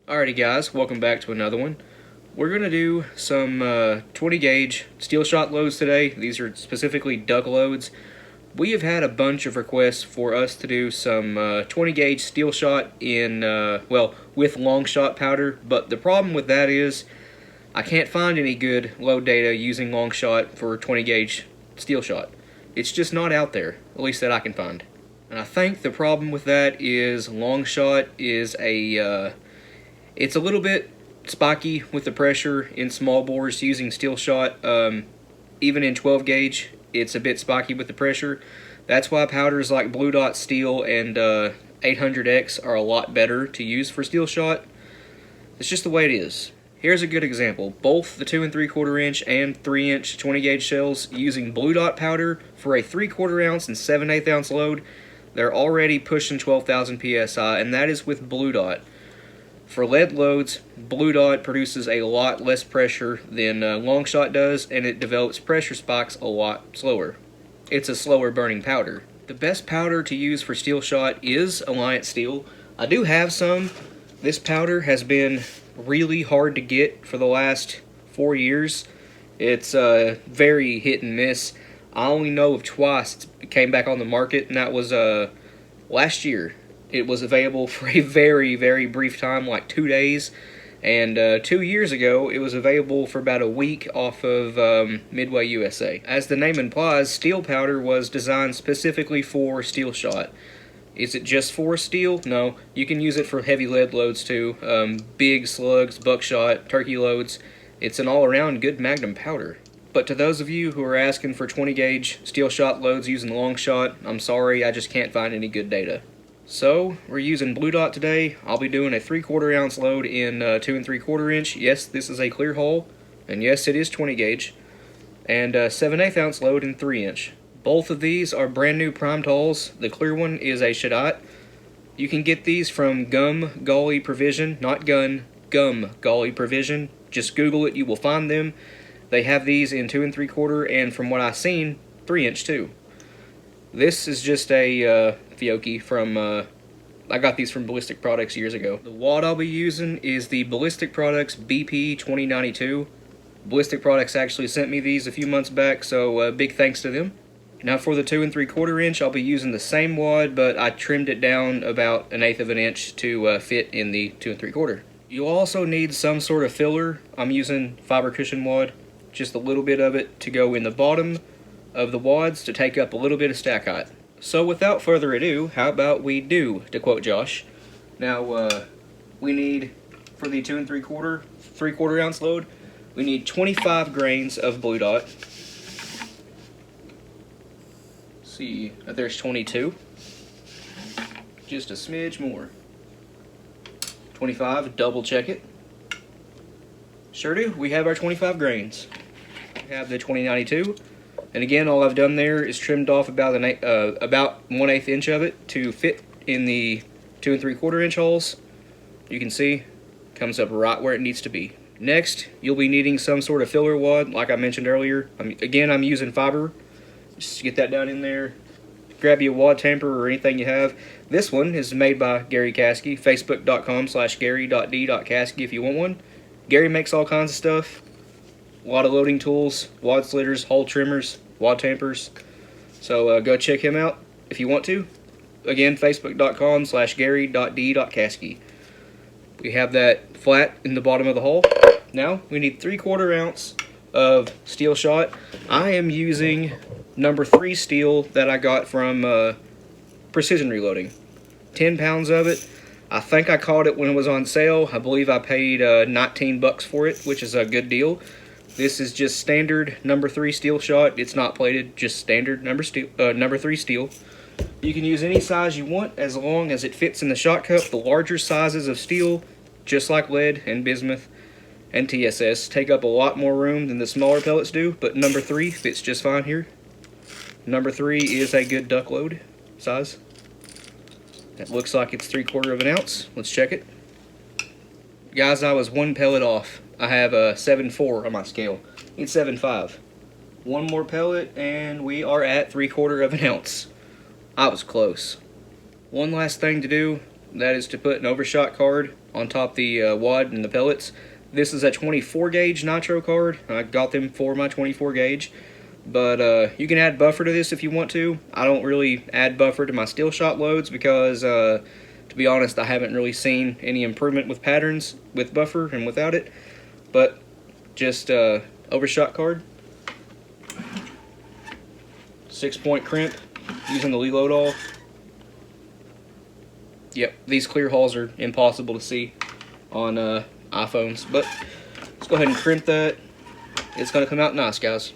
Alrighty guys, welcome back to another one. We're going to do some 20 gauge steel shot loads today. These are specifically duck loads. We have had a bunch of requests for us to do some 20 gauge steel shot in, with long shot powder, but the problem with that is I can't find any good load data using long shot for 20 gauge steel shot. It's just not out there, at least that I can find. And I think the problem with that is long shot is it's a little bit spiky with the pressure in small bores using steel shot. Even in 12 gauge, it's a bit spiky with the pressure. That's why powders like Blue Dot Steel and 800X are a lot better to use for steel shot. It's just the way it is. Here's a good example. Both the 2 3/4 inch and 3 inch 20 gauge shells using Blue Dot powder for a 3/4 ounce and 7/8 ounce load, they're already pushing 12,000 psi, and that is with Blue Dot. For lead loads, Blue Dot produces a lot less pressure than long shot does, and it develops pressure spikes a lot slower. It's a slower burning powder. The best powder to use for steel shot is Alliance Steel. I do have some. This powder has been really hard to get for the last 4 years. It's very hit and miss. I only know of twice it came back on the market, and that was last year. It was available for a very, very brief time, like 2 days. And 2 years ago, it was available for about a week off of Midway USA. As the name implies, steel powder was designed specifically for steel shot. Is it just for steel? No. You can use it for heavy lead loads too. Big slugs, buckshot, turkey loads. It's an all-around good magnum powder. But to those of you who are asking for 20 gauge steel shot loads using long shot, I'm sorry, I just can't find any good data. So, we're using Blue Dot today. I'll be doing a 3/4 ounce load in 2 3/4 inch. Yes, this is a clear hole, and yes, it is 20 gauge. And 7/8 ounce load in 3 inch. Both of these are brand new primed holes. The clear one is a Shadot. You can get these from Gum Golly Provision, not Gun, Gum Golly Provision. Just Google it, you will find them. They have these in 2 3/4, and from what I've seen, 3 inch too. This is just a Fiocchi from, I got these from Ballistic Products years ago. The wad I'll be using is the Ballistic Products BP 2092. Ballistic Products actually sent me these a few months back, so big thanks to them. Now for the 2 3/4 inch, I'll be using the same wad, but I trimmed it down about 1/8 of an inch to fit in the 2 3/4. You'll also need some sort of filler. I'm using fiber cushion wad, just a little bit of it to go in the bottom of the wads to take up a little bit of stack height. So without further ado, how about we do, to quote Josh. Now, we need, for the 2 3/4 ounce load, we need 25 grains of Blue Dot. See, there's 22. Just a smidge more. 25, double check it. Sure do, we have our 25 grains. We have the 2092. And again, all I've done there is trimmed off about 1/8 inch of it to fit in the 2 3/4 inch holes. You can see, comes up right where it needs to be. Next, you'll be needing some sort of filler wad, like I mentioned earlier. I'm using fiber. Just get that down in there. Grab you a wad tamper or anything you have. This one is made by Gary Caskey, facebook.com/gary.d.caskey if you want one. Gary makes all kinds of stuff. A lot of loading tools, wad slitters, hole trimmers, wad tampers. So go check him out if you want to. Again, facebook.com/gary.d.caskey. We have that flat in the bottom of the hole. Now we need 3/4 ounce of steel shot. I am using number 3 steel that I got from Precision Reloading. 10 pounds of it. I think I caught it when it was on sale. I believe I paid 19 bucks for it, which is a good deal. This is just standard number 3 steel shot. It's not plated, just standard number 3 steel. You can use any size you want as long as it fits in the shot cup. The larger sizes of steel, just like lead and bismuth and TSS, take up a lot more room than the smaller pellets do, but number 3 fits just fine here. Number 3 is a good duck load size. It looks like it's 3/4 of an ounce. Let's check it. Guys, I was 1 pellet off. I have a 7.4 on my scale. It's 7.5. One more pellet and we are at 3/4 of an ounce. I was close. One last thing to do, that is to put an overshot card on top the wad and the pellets. This is a 24 gauge nitro card. I got them for my 24 gauge. But you can add buffer to this if you want to. I don't really add buffer to my steel shot loads because, to be honest, I haven't really seen any improvement with patterns with buffer and without it. But just overshot card. 6-point crimp using the reload all. Yep, these clear hulls are impossible to see on iPhones, but let's go ahead and crimp that. It's going to come out nice, guys.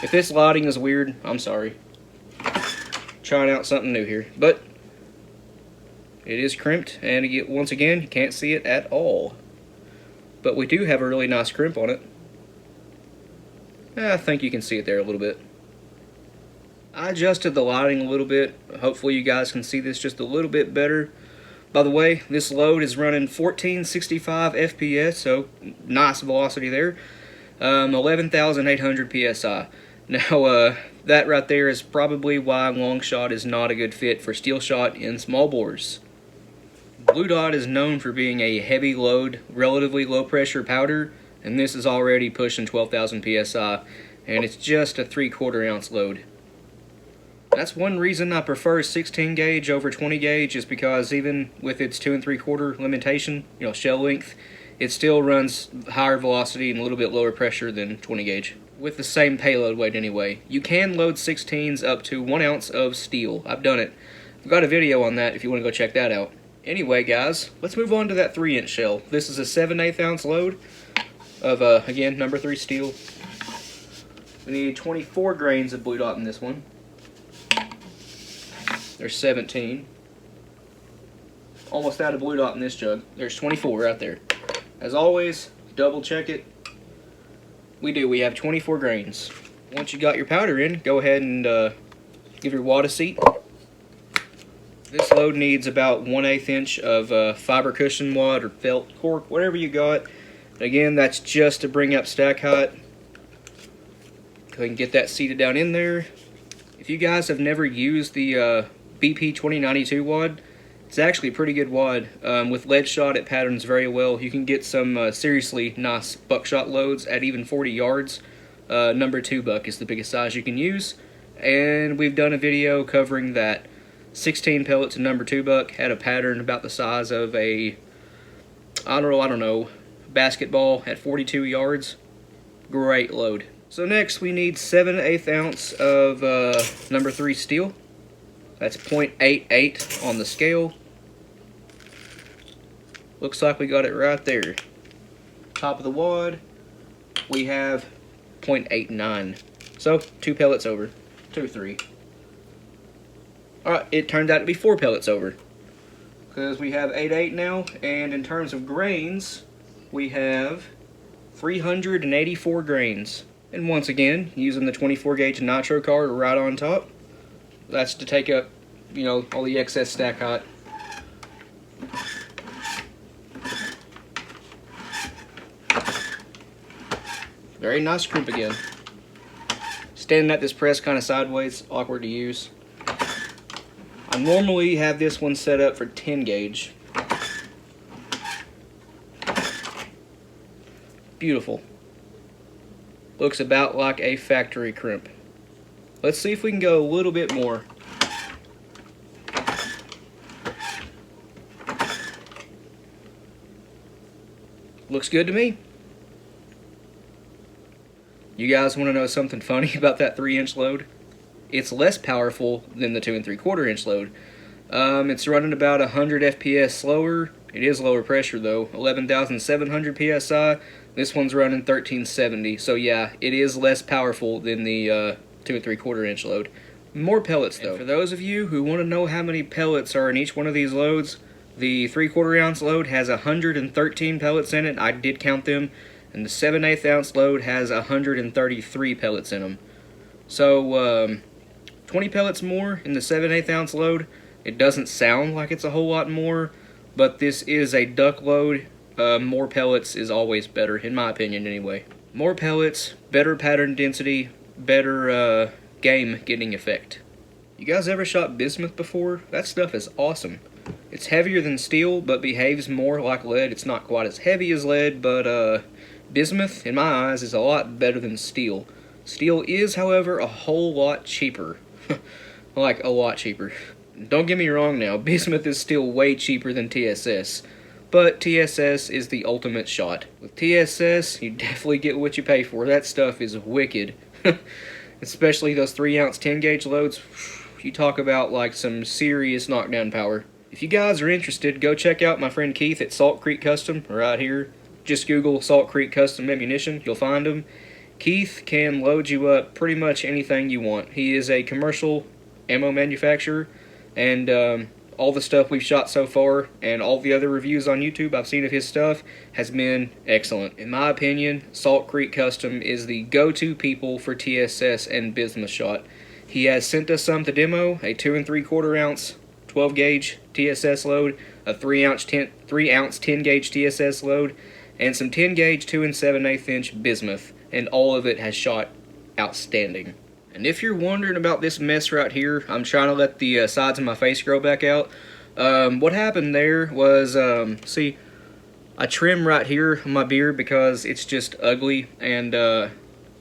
If this lighting is weird, I'm sorry. Trying out something new here, but it is crimped, and once again, you can't see it at all. But we do have a really nice crimp on it. I think you can see it there a little bit. I adjusted the lighting a little bit. Hopefully you guys can see this just a little bit better. By the way, this load is running 1465 FPS, so nice velocity there. 11,800 PSI. Now, that right there is probably why long shot is not a good fit for steel shot in small bores. Blue Dot is known for being a heavy load, relatively low pressure powder, and this is already pushing 12,000 PSI, and it's just a 3/4 ounce load. That's one reason I prefer 16 gauge over 20 gauge, is because even with its 2 3/4 limitation, shell length, it still runs higher velocity and a little bit lower pressure than 20 gauge. With the same payload weight anyway. You can load 16s up to 1 ounce of steel. I've done it. I've got a video on that if you want to go check that out. Anyway, guys, let's move on to that 3-inch shell. This is a 7/8 ounce load of, again, number 3 steel. We need 24 grains of Blue Dot in this one. There's 17. Almost out of Blue Dot in this jug. There's 24 right there. As always, double check it. We have 24 grains. Once you got your powder in, go ahead and give your wad a seat. This load needs about 1/8 inch of fiber cushion wad or felt cork, whatever you got. Again, that's just to bring up stack height. Go ahead and get that seated down in there. If you guys have never used the BP 2092 wad, it's actually a pretty good wad. With lead shot, it patterns very well. You can get some seriously nice buckshot loads at even 40 yards. Number 2 buck is the biggest size you can use, and we've done a video covering that. 16 pellets and number 2 buck had a pattern about the size of a, I don't know, basketball at 42 yards. Great load. So next we need 7/8 ounce of number 3 steel. That's 0.88 on the scale. Looks like we got it right there. Top of the wad, we have 0.89. So 2 pellets over, 2 or 3. Alright, it turned out to be 4 pellets over, because we have 8/8 now, and in terms of grains, we have 384 grains. And once again, using the 24 gauge nitro card right on top. That's to take up, all the excess stack height. Very nice crimp again. Standing at this press kind of sideways, awkward to use. I normally have this one set up for 10 gauge. Beautiful. Looks about like a factory crimp. Let's see if we can go a little bit more. Looks good to me. You guys want to know something funny about that 3-inch load? It's less powerful than the 2 3/4 inch load. It's running about 100 FPS slower. It is lower pressure though, 11,700 PSI. This one's running 1370. So yeah, it is less powerful than the 2 3/4 inch load. More pellets though. And for those of you who want to know how many pellets are in each one of these loads, the 3/4 ounce load has 113 pellets in it. I did count them. And the 7/8 ounce load has 133 pellets in them. So 20 pellets more in the 7/8 ounce load. It doesn't sound like it's a whole lot more, but this is a duck load. More pellets is always better, in my opinion anyway. More pellets, better pattern density, better game getting effect. You guys ever shot bismuth before? That stuff is awesome. It's heavier than steel, but behaves more like lead. It's not quite as heavy as lead, but bismuth, in my eyes, is a lot better than steel. Steel is, however, a whole lot cheaper. Like, a lot cheaper. Don't get me wrong now, bismuth is still way cheaper than TSS. But TSS is the ultimate shot. With TSS, you definitely get what you pay for. That stuff is wicked. Especially those 3-ounce 10-gauge loads. You talk about like some serious knockdown power. If you guys are interested, go check out my friend Keith at Salt Creek Custom, right here. Just Google Salt Creek Custom Ammunition, you'll find him. Keith can load you up pretty much anything you want. He is a commercial ammo manufacturer, and all the stuff we've shot so far and all the other reviews on YouTube I've seen of his stuff has been excellent. In my opinion, Salt Creek Custom is the go-to people for TSS and bismuth shot. He has sent us some to demo, a 2 3/4 ounce 12-gauge TSS load, a 3-ounce 10-gauge TSS load, and some 10-gauge 2 7/8 inch bismuth, and all of it has shot outstanding. And if you're wondering about this mess right here, I'm trying to let the sides of my face grow back out. What happened there was, see, I trim right here on my beard because it's just ugly, and,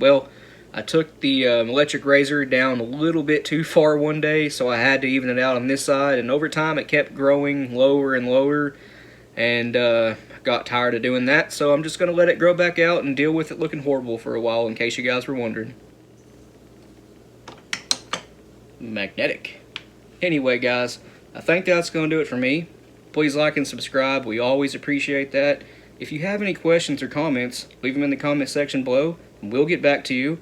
well, I took the electric razor down a little bit too far one day, so I had to even it out on this side, and over time it kept growing lower and lower, and got tired of doing that, so I'm just going to let it grow back out and deal with it looking horrible for a while, in case you guys were wondering. Magnetic. Anyway, guys, I think that's going to do it for me. Please like and subscribe. We always appreciate that. If you have any questions or comments, leave them in the comment section below, and we'll get back to you.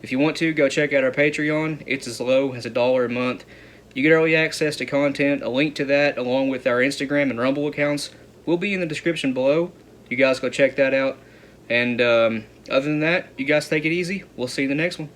If you want to, go check out our Patreon. It's as low as $1 a month. You get early access to content. A link to that, along with our Instagram and Rumble accounts, will be in the description below. You guys go check that out. And other than that, you guys take it easy. We'll see you in the next one.